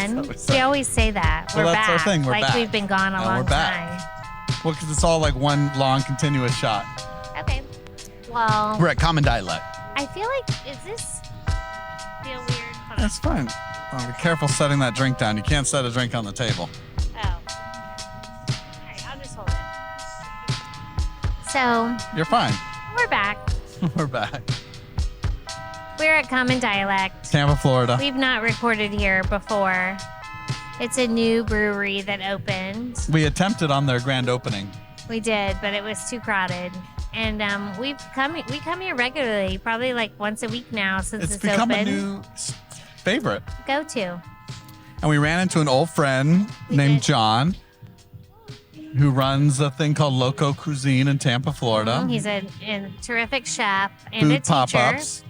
again. We always say that. We're that's back. our thing. We're back. We've been gone a long we're back. time. Well, because it's all like one long continuous shot. Okay. Well, We're at Common Dialect. I feel like, is this feel weird? Hold on. That's fine. Oh, be careful setting that drink down. You can't set a drink on the table. Oh. All right, I'll just hold it. So, You're fine. we're back. We're back. We're at Common Dialect. Tampa, Florida. We've not recorded here before. It's a new brewery that opened. We attempted on their grand opening. We did, but it was too crowded. And we come here regularly, probably like once a week now since it's become open. a new favorite. Go to. And we ran into an old friend named John who runs a thing called Loco Cuisine in Tampa, Florida. He's a terrific chef and Food a teacher. pop-ups.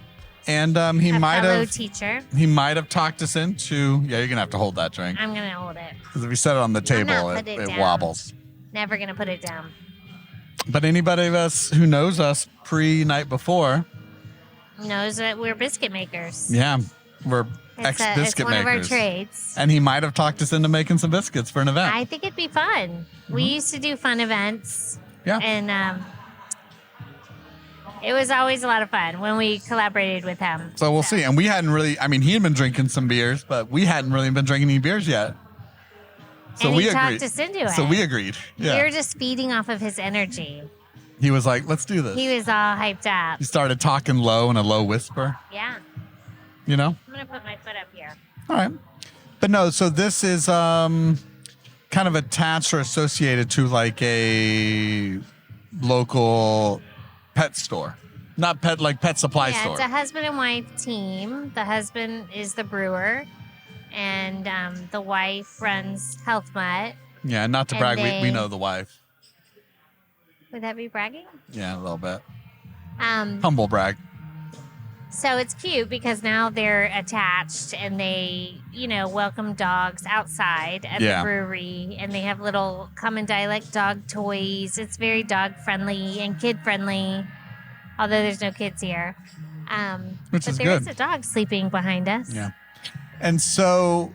And he a might fellow have teacher. he might have talked us into you're gonna have to hold that drink. I'm gonna hold it. Because if you set it on the table, put it it down. wobbles. Never gonna put it down. But anybody of us who knows us pre-night before Knows that we're biscuit makers. Yeah, we're It's ex-biscuit one makers. of our trades. And he might have talked us into making some biscuits for an event. I think it'd be fun. We used to do fun events. Yeah. And it was always a lot of fun when we collaborated with him. So we'll see. And we hadn't really, I mean, he had been drinking some beers, but we hadn't really been drinking any beers yet. So and we he agreed. talked us into it. So we agreed. Yeah. We were just feeding off of his energy. He was like, let's do this. He was all hyped up. He started talking low in a low whisper, Yeah. you know? I'm going to put my foot up here. All right. But no, so this is kind of attached or associated to like a local pet store. Not pet, like pet supply Yeah, store. it's a husband and wife team. The husband is the brewer, and the wife runs Health Mutt. Yeah, not to And brag, we they- know the wife. Would that be bragging? Yeah, a little bit. Um, Humble brag. So it's cute because now they're attached and they, welcome dogs outside at Yeah. the brewery, and they have little Common Dialect dog toys. It's very dog friendly and kid friendly, although there's no kids here. Which but is there good. is a dog sleeping behind us. Yeah. And so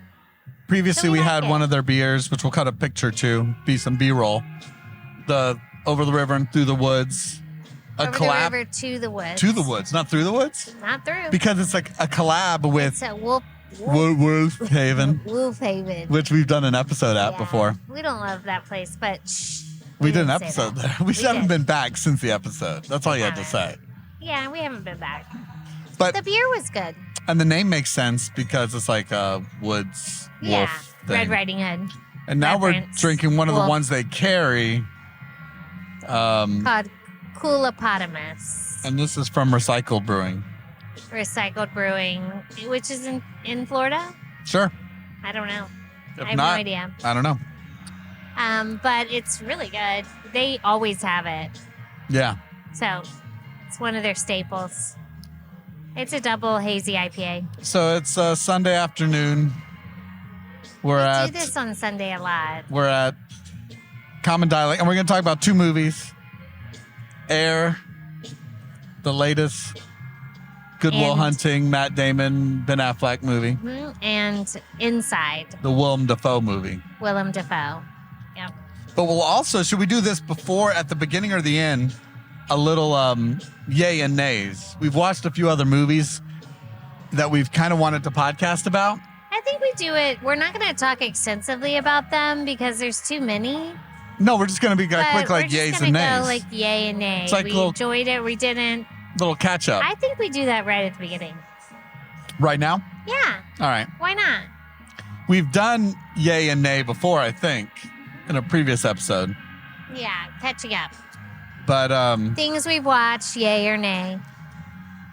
previously So we we like had it. one of their beers, which we'll cut a picture to, be some B-roll. The Over the River and Through the Woods. Over the river to the woods. To the Woods, not Through the Woods? Not through. Because it's like a collab with It's a Wolf Haven, Haven. which we've done an episode at Yeah. before. We don't love that place, but shh. We did an didn't say episode that. there. We haven't did. been back since the episode. That's all you had to haven't. say. Yeah, we haven't been back. But The beer was good. and the name makes sense because it's like a woods Yeah. wolf thing. Red Riding Hood. And now we're reference. drinking one of the Wolf. ones they carry. Called Coolopotamus. And this is from Recycled Brewing. Recycled Brewing, which is in Florida. Sure. I don't know. If I have not, no idea. I don't know. But it's really good. They always have it. Yeah. So it's one of their staples. It's a double hazy IPA. So it's Sunday afternoon. We do this on Sunday a lot. We're at Common Dialect, and we're going to talk about two movies. Air, the latest Good Will And- Hunting, Matt Damon, Ben Affleck movie. Mhm. And Inside, The Willem Dafoe movie. Willem Dafoe. Yep. But we'll also, should we do this before, at the beginning or the end, a little yay and nays? We've watched a few other movies that we've kind of wanted to podcast about. I think we do it. We're not going to talk extensively about them because there's too many. No, we're just going to be But quick like we're just yays gonna and go nays. like yay and nay. It's like we little- enjoyed it. We didn't. Little catch up. I think we do that right at the beginning. Right now? Yeah. All right. Why not? We've done yay and nay before, I think, in a previous episode. Yeah. Catching up. But Things we've watched, yay or nay.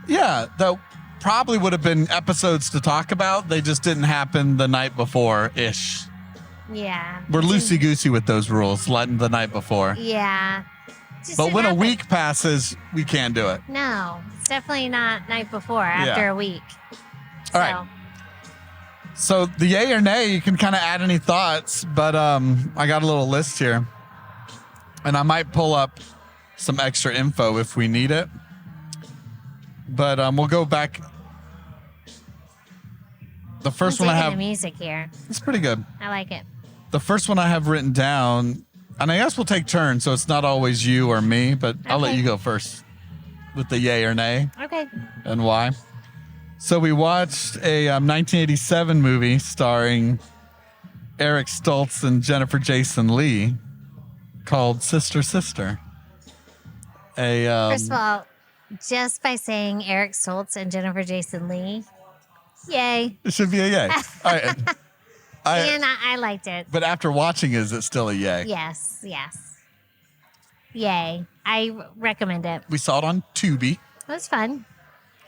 yeah, that probably would have been episodes to talk about. They just didn't happen the night before-ish. Yeah. We're loosey-goosey with those rules, letting the night before. Yeah. Just But it when a happened. week passes, we can't do it. No. It's definitely not night before, after Yeah. a week. All right. So the yay or nay, you can kind of add any thoughts, but I got a little list here. And I might pull up some extra info if we need it. But we'll go back The first I'm one I digging have, the music here. it's pretty good. I like it. The first one I have written down, and I guess we'll take turns, so it's not always you or me, but I'll let Okay. you go first with the yay or nay Okay. and why. So we watched a 1987 movie starring Eric Stoltz and Jennifer Jason Leigh called Sister Sister. First of all, just by saying Eric Stoltz and Jennifer Jason Leigh, yay. It should be a yay. All right. And I liked it. But after watching, is it still a yay? Yes. Yay. I recommend it. We saw it on Tubi. It was fun.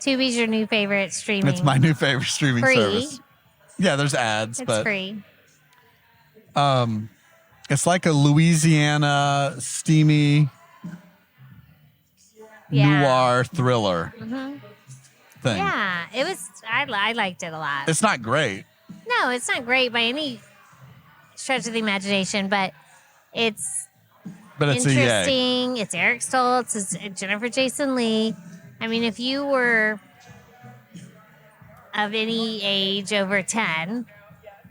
Tubi's your new favorite streaming. It's my new favorite streaming Free. service. Yeah, there's ads, It's but free. it's like a Louisiana steamy noir thriller thing. Yeah, it was. I liked it a lot. It's not great. No, it's not great by any stretch of the imagination, but it's But it's a yay. interesting. It's Eric Stoltz. It's Jennifer Jason Leigh. I mean, if you were of any age over 10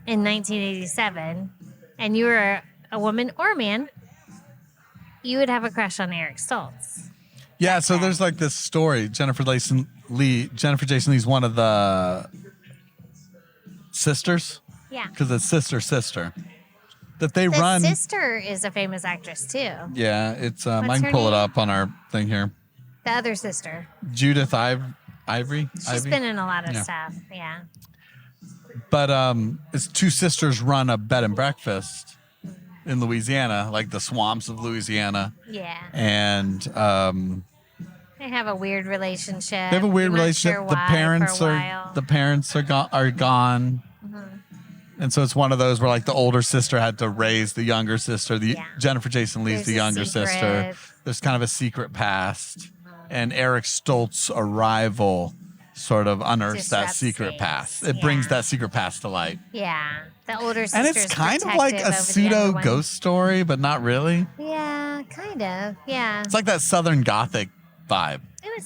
in 1987 and you were a woman or a man, you would have a crush on Eric Stoltz. Yeah, so there's like this story. Jennifer Jason Leigh's one of the sisters. Yeah. Because it's sister. That they The run. sister is a famous actress too. Yeah, it's I What's can her pull it name? up on our thing here. The other sister. Judith Ivory. She's been in a lot of stuff. Yeah. But it's two sisters run a bed and breakfast in Louisiana, like the swamps of Louisiana. Yeah. And They have a weird relationship. they have a weird I'm not relationship. sure The why parents for a are while. the parents are gone. And so it's one of those where like the older sister had to raise the younger sister. Jennifer Jason Leigh's There's the a younger sister. secret. There's kind of a secret past. And Eric Stoltz's arrival sort of unearths that Disrupts secret things. past. It brings Yeah. that secret past to light. Yeah. The older sister. And it's kind of like a pseudo ghost story, but not really. Yeah, kind of. Yeah. It's like that Southern Gothic vibe.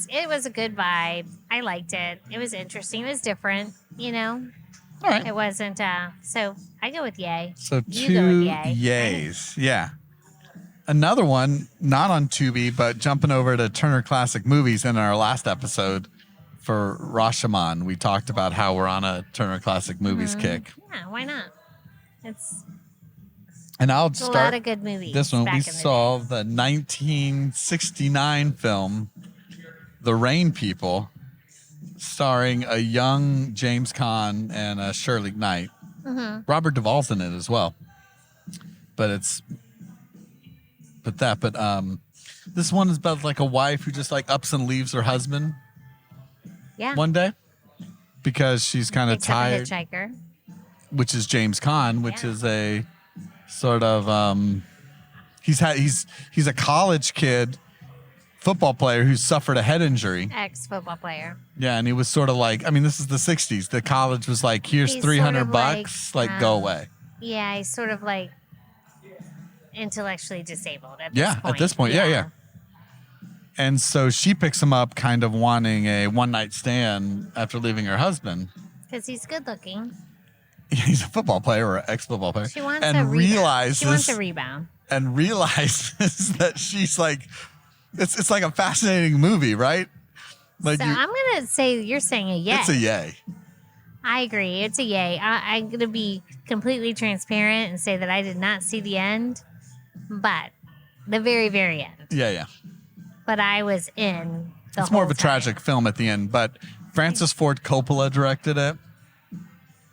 It was a good vibe. I liked it. It was interesting. It was different, you know. All right. It wasn't so I go with yay. So You two go with yay. yays. Yeah. Another one, not on Tubi, but jumping over to Turner Classic Movies in our last episode for Rashomon, we talked about how we're on a Turner Classic Movies kick. Yeah, why not? It's And I'll a start lot of good movies. this one. back We in the saw day. the 1969 film, The Rain People, starring a young James Caan and Shirley Knight. Robert Duvall's in it as well. But this one is about like a wife who just like ups and leaves her husband Yeah. one day because she's kind of Picks up a tired, hitchhiker. which is James Caan, which Yeah. is a sort of he's a college kid football player who suffered a head injury. Ex-football player. Yeah, and he was sort of like, I mean, this is the 60s. The college was like, here's He's 300 sort of bucks, like go away. Yeah, he's sort of like intellectually disabled at Yeah, this point. at this point. Yeah. And so she picks him up kind of wanting a one-night stand after leaving her husband. Because he's good looking. He's a football player or an ex-football player. She wants and a rebound. realizes, She wants a rebound. And realizes that she's like, it's like a fascinating movie, right? Like So I'm going to say you're saying a yay. It's a yay. I agree. It's a yay. I'm going to be completely transparent and say that I did not see the end, but the very, very end. Yeah. But I was in the It's more of whole a tragic film at the end, but Francis Ford Coppola directed it.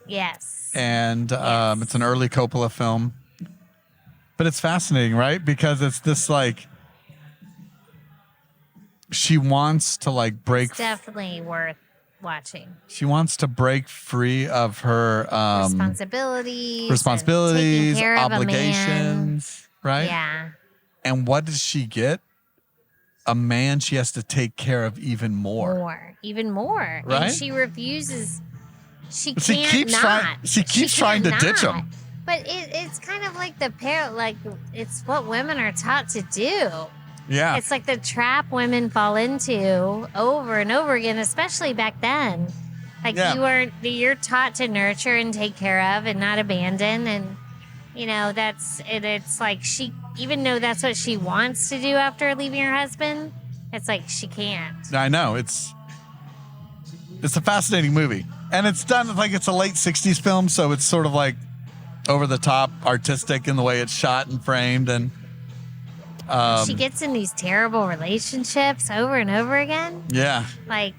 Yes. And it's an early Coppola film. But it's fascinating, right? Because it's this like, she wants to like break. It's definitely worth watching. She wants to break free of her Responsibilities, responsibilities, and taking care of a man. obligations, right? Yeah. And what does she get? A man she has to take care of even more. Even more. Right? And she refuses. She But she can't keeps not. trying- she keeps trying can't to ditch not. him. But it's kind of like it's what women are taught to do. Yeah. It's like the trap women fall into over and over again, especially back then. Like Yeah. you're taught to nurture and take care of and not abandon. And, that's it. It's like even though that's what she wants to do after leaving her husband, it's like she can't. I know. It's a fascinating movie. And it's done like it's a late 60s film. So it's sort of like over the top artistic in the way it's shot and framed. And She gets in these terrible relationships over and over again. yeah. Like,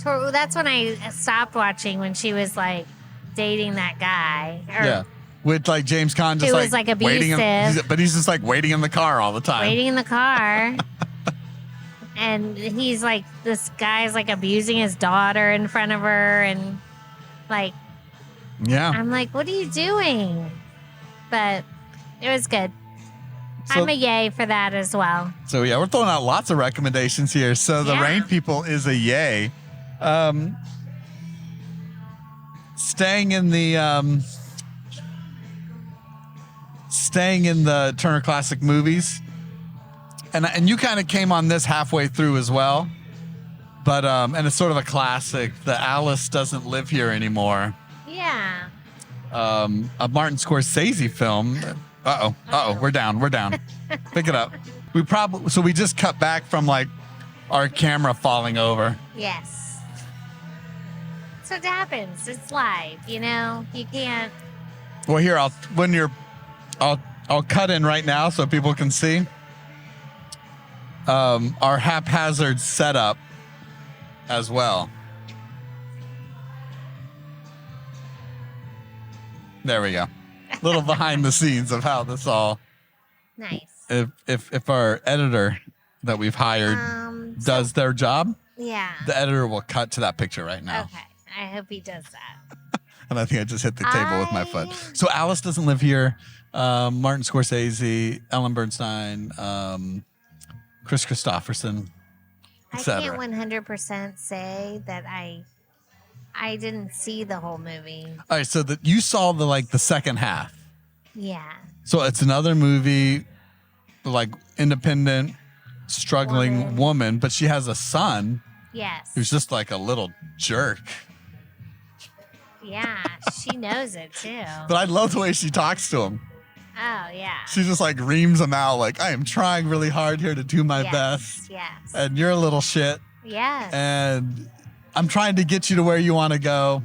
that's when I stopped watching, when she was like dating that guy. Yeah. With like James Caan just who like was, like, waiting abusive. but he's just like waiting in the car all the time. Waiting in the car. And he's like, this guy's like abusing his daughter in front of her. And like, Yeah. I'm like, what are you doing? But it was good. So- I'm a yay for that as well. So yeah, we're throwing out lots of recommendations here. So the Yeah. Rain People is a yay. Staying in the Turner Classic Movies, and you kind of came on this halfway through as well, but and it's sort of a classic. The Alice Doesn't Live Here Anymore. Yeah. A Martin Scorsese film. We're down. Pick it up. We just cut back from like our camera falling over. Yes. So it happens. It's live, You can't. Well, here I'll cut in right now so people can see our haphazard setup as well. There we go. Little behind the scenes of how this all. Nice. If our editor that we've hired does their job, Yeah. the editor will cut to that picture right now. Okay. I hope he does that. And I think I just hit the table with my foot. So Alice Doesn't Live Here. Martin Scorsese, Ellen Bernstein, Chris Christopherson, I etc. can't 100% say that I didn't see the whole movie. All right, so you saw the second half. Yeah. So it's another movie, like independent, struggling woman, but she has a son Yes. who's just like a little jerk. Yeah. She knows it too. But I love the way she talks to him. Oh, yeah. She just like reams him out, like, I am trying really hard here to do my Yes. best. Yes. And you're a little shit. Yes. And I'm trying to get you to where you want to go,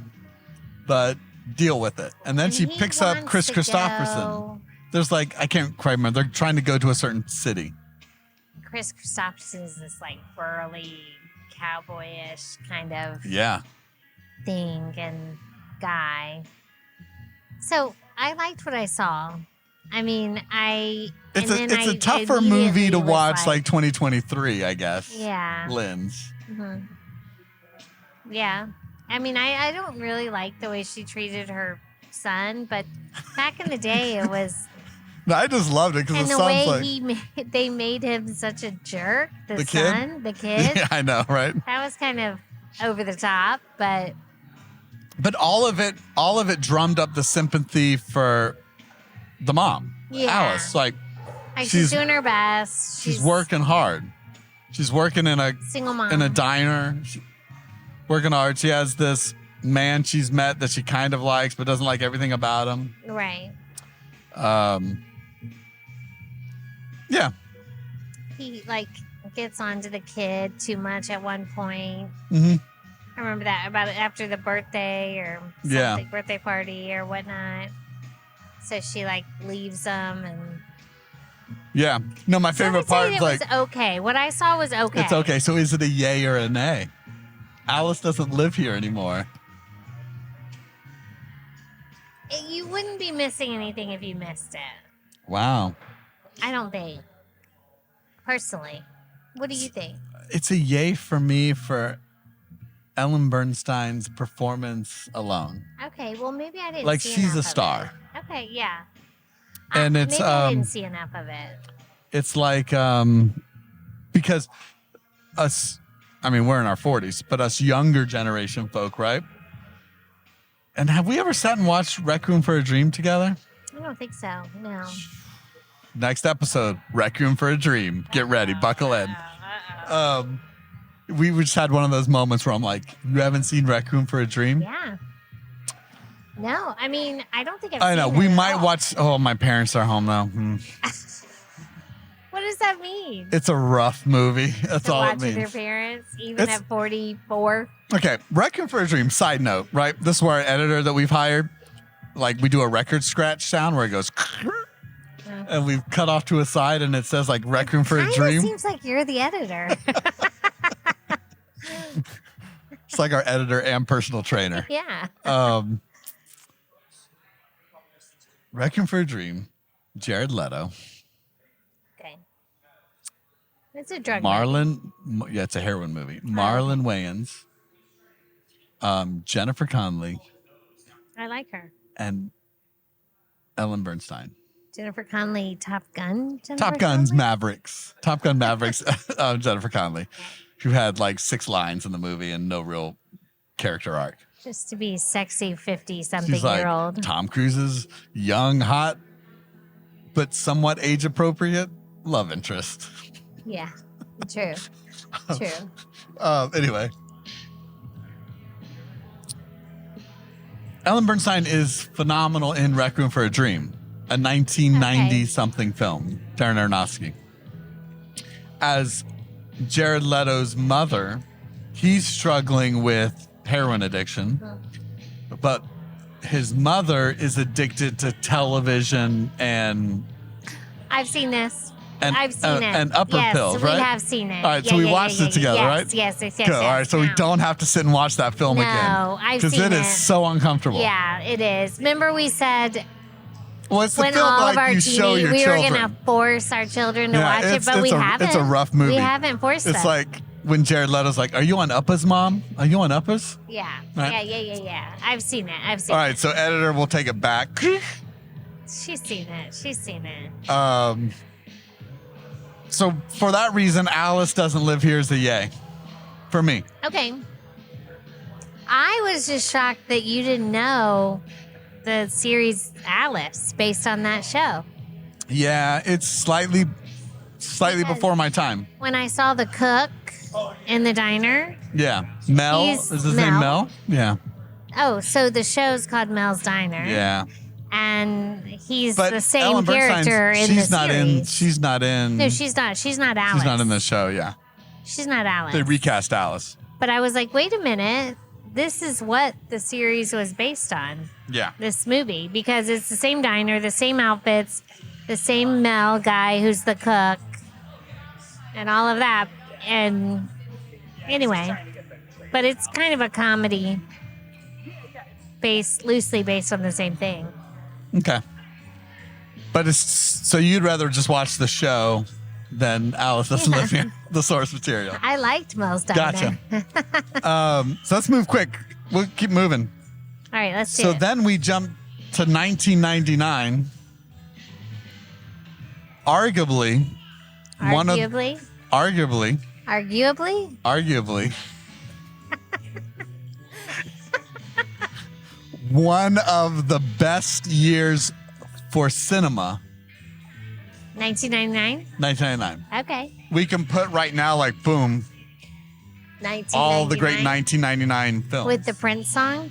but deal with it. And then she he picks up wants Chris to Christopherson. go- There's like, I can't quite remember. They're trying to go to a certain city. Chris Christopherson is this like burly, cowboyish kind of Yeah. thing and guy. So I liked what I saw. I mean, It's and then a I tougher movie immediately to was watch like 2023, I guess. Yeah. Lens. Mhm. Yeah. I mean, I don't really like the way she treated her son, but back in the day, it was. No, I just loved it because And it the sounds way like they made him such a jerk, the The kid? son, the kid. Yeah, I know, right? That was kind of over the top, but But all of it drummed up the sympathy for the mom, Yeah. Alice. Like she's doing her best. she's working hard. She's working in a single mom. in a diner, working hard. She has this man she's met that she kind of likes, but doesn't like everything about him. Right. Yeah. He like gets onto the kid too much at one point. Mm-hmm. I remember that about after the birthday or something, Yeah. birthday party or whatnot. So she like leaves him, and Yeah. No, my so I favorite would say part it is like was okay. What I saw was okay. it's okay. So is it a yay or a nay? Alice doesn't live here anymore. You wouldn't be missing anything if you missed it. Wow. I don't think. Personally, what do you think? It's a yay for me for Ellen Bernstein's performance alone. Okay, well maybe I didn't. Like see she's enough a of star. it. Okay, yeah. And it's maybe I didn't see enough of it. it's like because us, I mean, we're in our 40s, but us younger generation folk, right? And have we ever sat and watched Requiem for a Dream together? I don't think so. No. Next episode, Requiem for a Dream. Get ready, buckle in. we just had one of those moments where I'm like, you haven't seen Requiem for a Dream? Yeah. No, I mean, I don't think I've I seen know. it We at might all. watch. Oh, my parents are home though. What does that mean? It's a rough movie. That's To all it watch with your means. parents, even It's- at 44? Okay, Requiem for a Dream. Side note, right? This is where our editor that we've hired, like we do a record scratch sound where it goes, and we've cut off to a side and it says like Requiem for a Kinda Dream. seems like you're the editor. It's like our editor and personal trainer. Yeah. Requiem for a Dream, Jared Leto, Okay. It's a drug movie. Marlon. Yeah, it's a heroin movie. Marlon Wayans, Jennifer Connelly, I like her. and Ellen Bernstein. Jennifer Connelly, Top Gun. Top Gun's Mavericks. Top Gun Mavericks. Jennifer Connelly, who had like 6 lines in the movie and no real character arc. Just to be sexy She's 50-something-year-old. like Tom Cruise's young, hot, but somewhat age appropriate love interest. Yeah. True. True. Anyway, Ellen Bernstein is phenomenal in Requiem for a Dream, a 1990-something film, Darren Aronofsky. As Jared Leto's mother, he's struggling with heroin addiction, but his mother is addicted to television and I've seen this. and, I've seen it. and upper yes, pills, right? we have seen it. All right, so we watched it together, yes, right? Yes, yes, yes. Good. All right, so we don't have to sit and watch that film again. No, I've because seen it is so uncomfortable. Yeah, it is. Remember we said Well, it's the when film all like of our you show your we children. were going to force our children to watch it, but we haven't. It's a rough movie. We haven't forced It's them. like when Jared Leto's like, "Are you on Uppa's, Mom? Are you on Uppa's?" Yeah, Right. yeah. I've seen it. I've seen All it. right, so editor will take it back. She's seen it. She's seen it. So for that reason, Alice doesn't live here is a yay for me. Okay. I was just shocked that you didn't know the series Alice based on that show. Yeah, it's slightly Because- before my time. When I saw the cook in the diner. Yeah, Mel He's is his name. Mel. Yeah, Oh, so the show's called Mel's Diner. yeah. And he's But the same Ellen Bernstein's- character in she's the not series. in. She's not in. No, she's not. She's not Alice. She's not in the show. Yeah, She's not Alice. they recast Alice. But I was like, wait a minute. This is what the series was based on. Yeah. This movie, because it's the same diner, the same outfits, the same Mel guy who's the cook, and all of that. And anyway, but it's kind of a comedy loosely based on the same thing. Okay. But it's so you'd rather just watch the show than Alice doesn't live here, the source material. I liked Mel's Diner. Gotcha. So let's move quick. We'll keep moving. All right, let's do So it. then we jump to 1999. Arguably, Arguably, one of the best years for cinema, 1999. 1999. Okay, We can put right now, like, boom, 1999. all the great 1999 films. With the Prince song.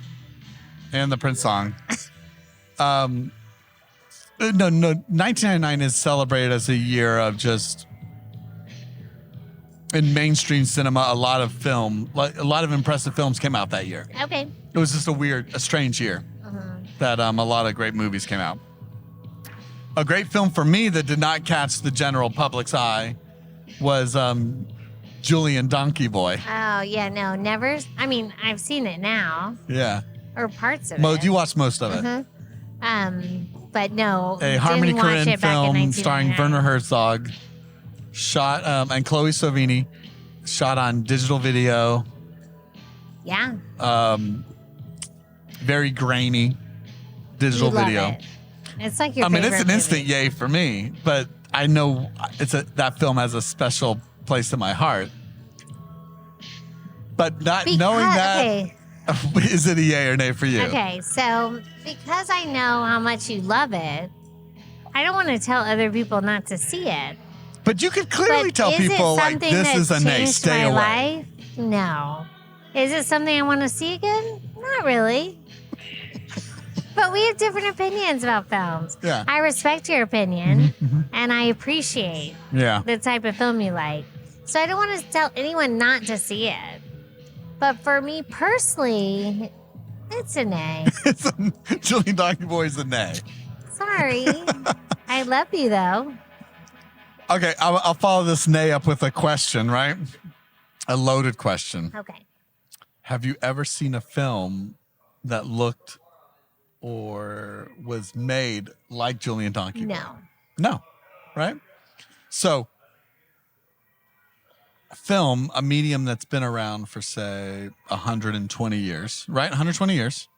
And the Prince song. No, 1999 is celebrated as a year of just, in mainstream cinema, a lot of impressive films came out that year. Okay. It was just a strange year that a lot of great movies came out. A great film for me that did not catch the general public's eye was Julian Donkey Boy. Oh yeah, no, never. I mean, I've seen it now Yeah. or parts of Mo, it. you watched most of it. But no, A Harmony didn't watch Korine it back in film starring 1999. Werner Herzog, shot and Chloe Savini, shot on digital video. Yeah, Very grainy digital you love video. it. It's like your. I mean, it's favorite an instant movie. yay for me, but I know that film has a special place in my heart. But not knowing that, Okay. is it a yay or nay for you? Okay, so because I know how much you love it, I don't want to tell other people not to see it. But you could clearly But tell is it people like something this that is a nay. changed Stay my away. life? No. Is it something I want to see again? Not really. But we have different opinions about films. Yeah. I respect your opinion, and I appreciate the type of film you like. So I don't want to tell anyone not to see it. But for me personally, it's a nay. Julien Donkey Boy's a nay. Sorry. I love you, though. Okay, I'll follow this nay up with a question, right? A loaded question. Okay. Have you ever seen a film that looked or was made like Julien Donkey Boy? No, right? So, film, a medium that's been around for, say, 120 years, right? 120 years.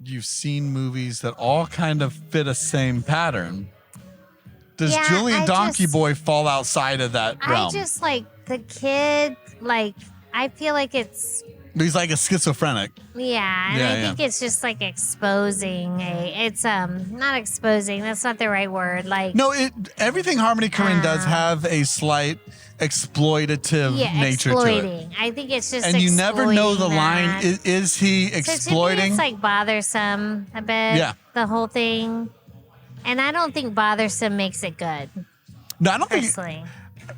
You've seen movies that all kind of fit a same pattern. Does Julien Donkey Boy fall outside of that realm? I just like the kid, like, I feel like it's... He's like a schizophrenic. Yeah, and I think it's just like exposing it's not exposing, that's not the right word. Like no, everything Harmony Korine does have a slight exploitative nature exploiting. to it. I think it's just and you never know the line. That. Is he exploiting? So to me, it's like bothersome a bit. Yeah, the whole thing, and I don't think bothersome makes it good. No, I don't personally.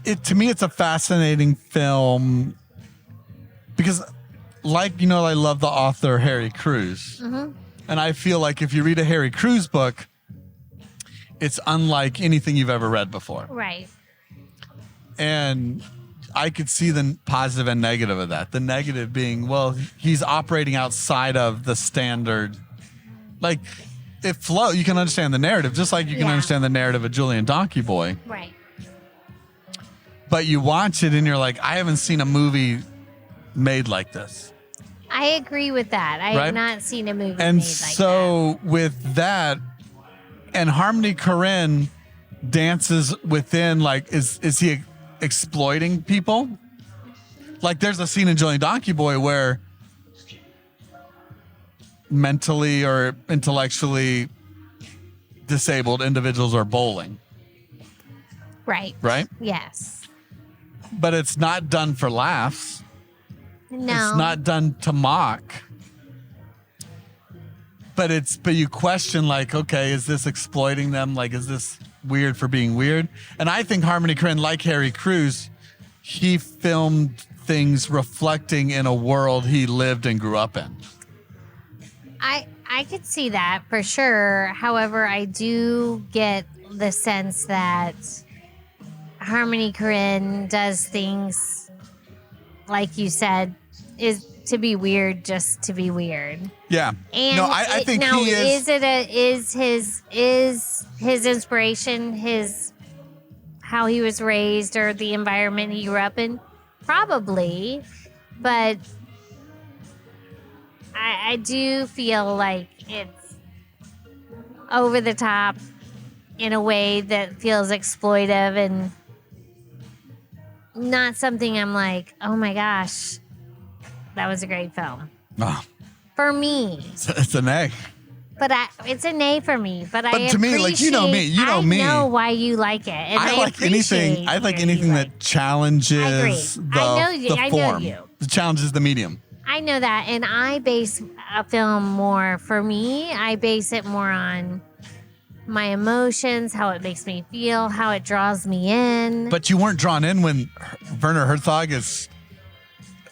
think. To me, it's a fascinating film because. Like, I love the author Harry Crews. And I feel like if you read a Harry Crews book, it's unlike anything you've ever read before. Right. And I could see the positive and negative of that. The negative being, well, he's operating outside of the standard. Like, it flows. You can understand the narrative, just like you can understand the narrative of Julien Donkey Boy. Right. But you watch it and you're like, I haven't seen a movie made like this. I agree with that. I have not seen a movie and made like so that. With that, and Harmony Korine dances within, like, is he exploiting people? Like, there's a scene in Julien Donkey Boy where mentally or intellectually disabled individuals are bowling. Right. Right? Yes. But it's not done for laughs. No. It's not done to mock. But you question, like, okay, is this exploiting them? Like, is this weird for being weird? And I think Harmony Korine, like Harry Crews, he filmed things reflecting in a world he lived and grew up in. I could see that for sure. However, I do get the sense that Harmony Korine does things, like you said, is to be weird just to be weird. Yeah. And no, I think now, he is. Is his inspiration how he was raised or the environment he grew up in? Probably, but I do feel like it's over the top in a way that feels exploitive and not something I'm like, oh my gosh, that was a great film. Oh, for me. It's an A. But it's a nay for me. But I to me, like, you know me. I know why you like it. And I like anything. I like anything that challenges the form. It challenges the medium. I know that, and I base a film more. For me, I base it more on my emotions, how it makes me feel, how it draws me in. But you weren't drawn in when Werner Herzog is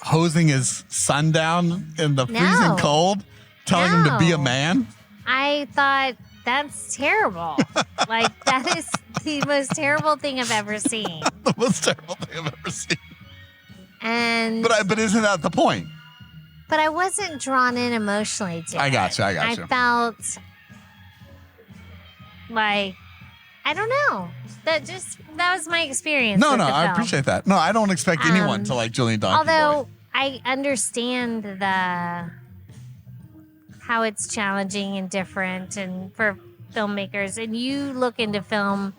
hosing his son down in the freezing cold, telling him to be a man. I thought, that's terrible. Like, that is the most terrible thing I've ever seen. The most terrible thing I've ever seen. And but isn't that the point? But I wasn't drawn in emotionally to it. I got you. I felt like, I don't know. That was my experience. No, with the I film. appreciate that. No, I don't expect anyone to like Julien Donkey Boy. Although I understand how it's challenging and different, and for filmmakers, and you look into film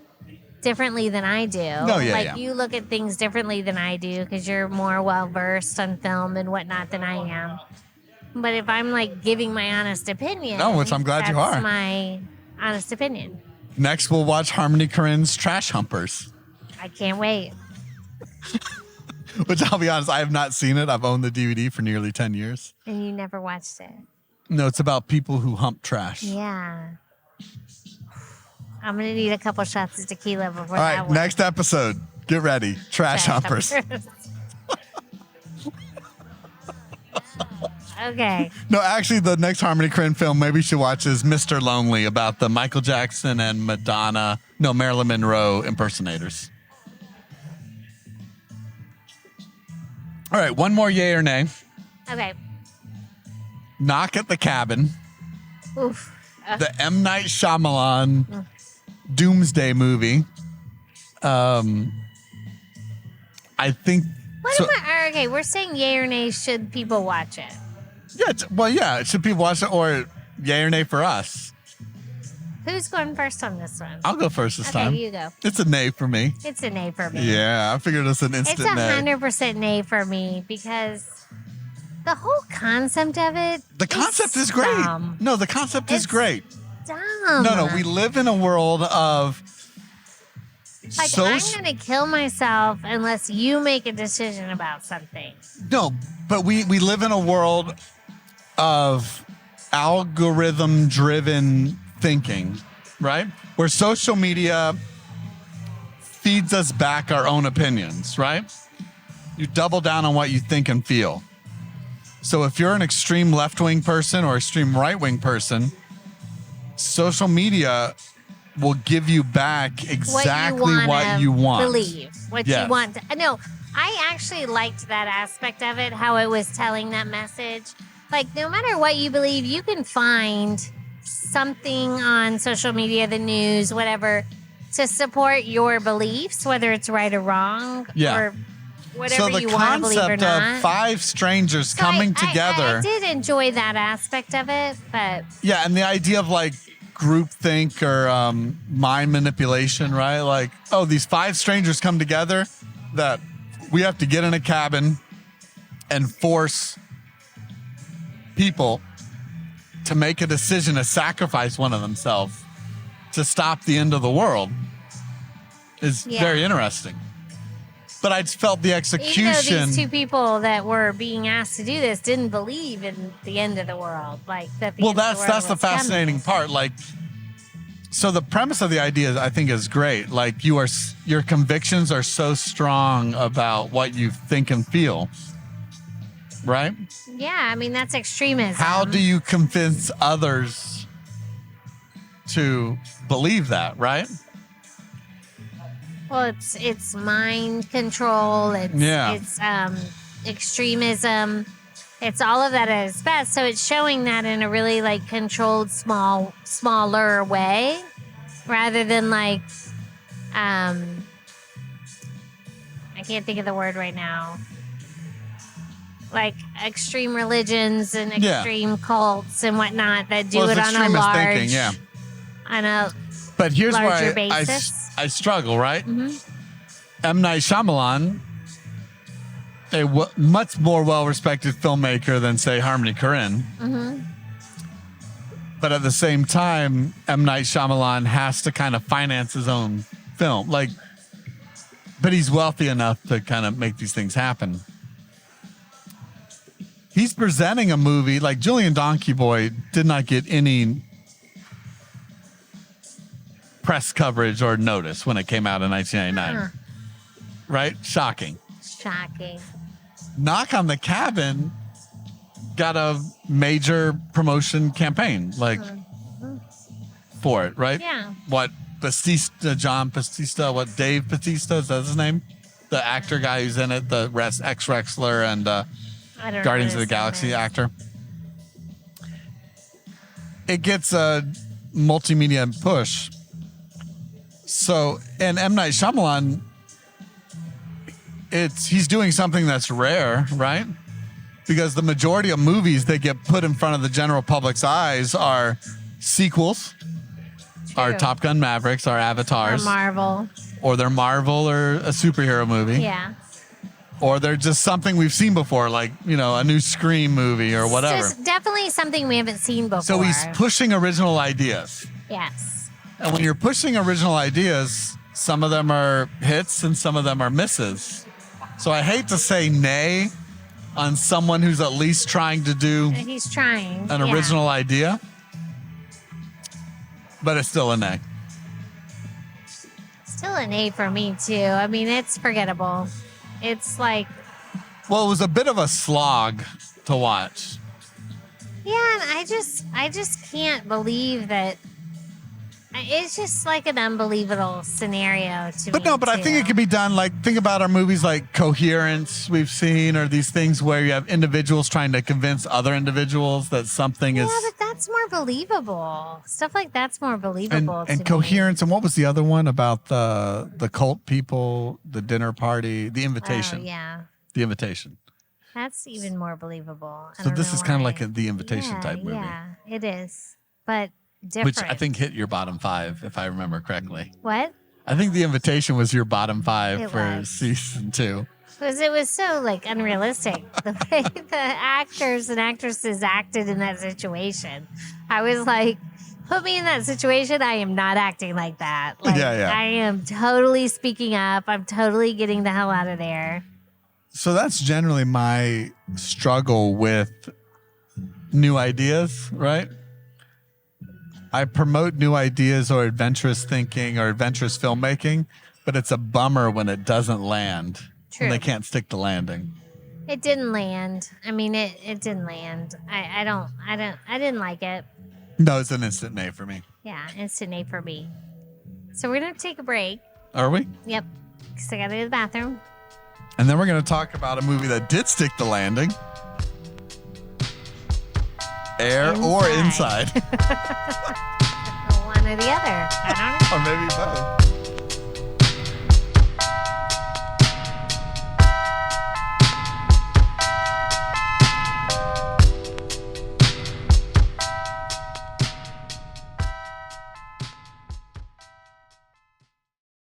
differently than I do. You look at things differently than I do because you're more well versed on film and whatnot than I am. But if I'm like giving my honest opinion, which I'm glad you are. That's my honest opinion. Next, we'll watch Harmony Korine's Trash Humpers. I can't wait. Which I'll be honest, I have not seen it. I've owned the DVD for nearly 10 years. And you never watched it. No, it's about people who hump trash. Yeah. I'm going to need a couple shots of tequila before All that right, one. next episode. Get ready. Trash humpers. Okay. No, actually, the next Harmony Korine film maybe you should watch is Mr. Lonely, about the Michael Jackson and Marilyn Monroe impersonators. All right, one more yay or nay. Okay. Knock at the Cabin. Oof. The M. Night Shyamalan Doomsday movie. I think. Okay, we're saying yay or nay. Should people watch it? Yeah. Should people watch it, or yay or nay for us? Who's going first on this one? I'll go first this time. Okay, you go. It's a nay for me. It's a nay for me. Yeah, I figured it's an instant nay. It's 100% nay for me because the whole concept of it. The concept is great. Dumb. No, the concept is great. Dumb. No, we live in a world of. Like, I'm going to kill myself unless you make a decision about something. No, but we live in a world of algorithm-driven thinking, right? Where social media feeds us back our own opinions, right? You double down on what you think and feel. So if you're an extreme left-wing person or extreme right-wing person, social media will give you back exactly what you want. Believe what you want. No, I actually liked that aspect of it, how it was telling that message. Like, no matter what you believe, you can find something on social media, the news, whatever, to support your beliefs, whether it's right or wrong, or whatever you want to believe or not. So the concept of five strangers coming together. I did enjoy that aspect of it, but... Yeah, and the idea of, like, groupthink or mind manipulation, right? Like, oh, these five strangers come together that we have to get in a cabin and force people to make a decision to sacrifice one of themselves to stop the end of the world is very interesting. But I just felt the execution. Even though these two people that were being asked to do this didn't believe in the end of the world, like that. That's the fascinating part. Like, so the premise of the idea, I think, is great. Like, your convictions are so strong about what you think and feel, right? Yeah, I mean that's extremism. How do you convince others to believe that, right? Well, it's mind control. It's extremism. It's all of that at its best. So it's showing that in a really like controlled, smaller way, rather than like, I can't think of the word right now. Like extreme religions and extreme cults and whatnot that do it on a large, But here's where I struggle, right? Mm-hmm. M. Night Shyamalan, a much more well-respected filmmaker than, say, Harmony Korine. Mm-hmm. But at the same time, M. Night Shyamalan has to kind of finance his own film. Like, but he's wealthy enough to kind of make these things happen. He's presenting a movie, like Julien Donkey Boy did not get any press coverage or notice when it came out in 1999. Right? Shocking. Knock on the Cabin got a major promotion campaign, like, for it, right? Yeah. What, Dave Bautista, is that his name? The actor guy who's in it, the ex-wrestler and Guardians of the Galaxy actor. It gets a multimedia push. So, and M. Night Shyamalan, he's doing something that's rare, right? Because the majority of movies that get put in front of the general public's eyes are sequels, are Top Gun Mavericks, are Avatars. Or Marvel. Or they're Marvel or a superhero movie. Yeah. Or they're just something we've seen before, like, a new Scream movie or whatever. Just definitely something we haven't seen before. So he's pushing original ideas. Yes. And when you're pushing original ideas, some of them are hits and some of them are misses. So I hate to say nay on someone who's at least trying to do He's trying. an original idea, but it's still a nay. Still an A for me, too. I mean, it's forgettable. It's like... Well, it was a bit of a slog to watch. Yeah, and I just can't believe that. It's just like an unbelievable scenario to me. But no, but I think it could be done. Like, think about our movies like Coherence we've seen, or these things where you have individuals trying to convince other individuals that something is. Yeah, but that's more believable. Stuff like that's more believable. And Coherence, and what was the other one about the cult people, the dinner party, the invitation? Oh, yeah. The Invitation. That's even more believable. So this is kind of like the Invitation type movie. Yeah, it is. But different. Which I think hit your bottom 5, if I remember correctly. What? I think The Invitation was your bottom 5 It for was. season 2. Because it was so like unrealistic the way the actors and actresses acted in that situation. I was like, put me in that situation. I am not acting like that. Like, Yeah. I am totally speaking up. I'm totally getting the hell out of there. So that's generally my struggle with new ideas, right? I promote new ideas or adventurous thinking or adventurous filmmaking, but it's a bummer when it doesn't land. True. When they can't stick the landing. It didn't land. I mean, it didn't land. I didn't like it. No, it's an instant nay for me. Yeah, instant A for me. So we're going to take a break. Are we? Yep. Because I got to go to the bathroom. And then we're going to talk about a movie that did stick the landing. Air or Inside. One or the other. I don't know. Or maybe both.